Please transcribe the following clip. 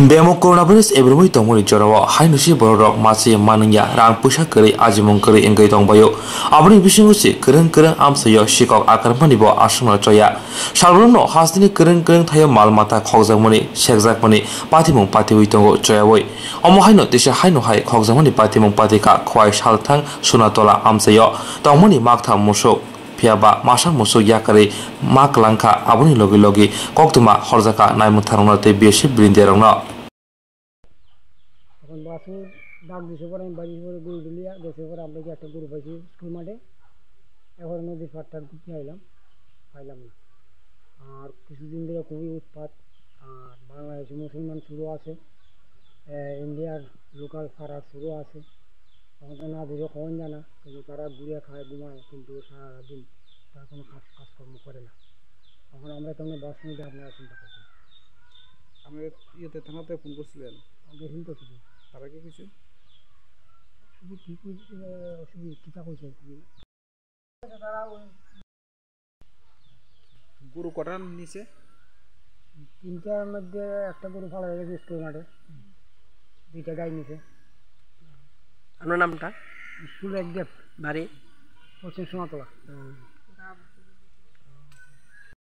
Bemo coronavirus ebrumi tongmoni jarawa hainusi borok masi manungya rang pusa kari ajimong kari enggai tongbayo aboni bisingusi kereng amsayo sikok akarmani bo asungna choya salrono hasni kereng thayo malmata khogjangmani sekjakmani patimong patiwi tongo choyawoi omo haino tisa haino hai khogjangmani patimong patika khwai salthang sunatola amsayo tongmani maktham musuk Piaba masa musuh yakari mak langka abuni logi koktuma horjaka naimung tharongna te besi brinderongna এখন বাসু ডাক দিছে পরে আমি বাড়ি পরে গরু দিলিয়া গেছে পরে আমরা একটা গরু পাইছি স্কুল মাঠে এখন নদীর পাড়টা ঘুরতে পাইলাম না আর কিছুদিন ধরে খুবই উৎপাত আর বাংলাদেশে মুসলমান শুরু আছে ইন্ডিয়ার লোকাল ফারাক শুরু আছে আমাদের না ধরে কখন জানা কিন্তু তারা ঘুরে খায় ঘুমায় কিন্তু সারাদিন তারা কোনো কাজকর্ম করে না তখন আমরা তেমন বাস নিতে আপনারা চিন্তা করছেন আমরা ইয়েতে থানাতে ফোন করছিলেন গেছিল তো কিছু তারা কি কিছু কি অসুবিধা কীটা কইছে তারা ওই গরু কটার নিচে তিনটার মধ্যে একটা গরু ফালা হয়ে গেছে স্কুল মাঠে দুইটা গাই নিচে আপনার নামটা স্কুল এক গেট বাড়ি পশ্চিম সোনাতলা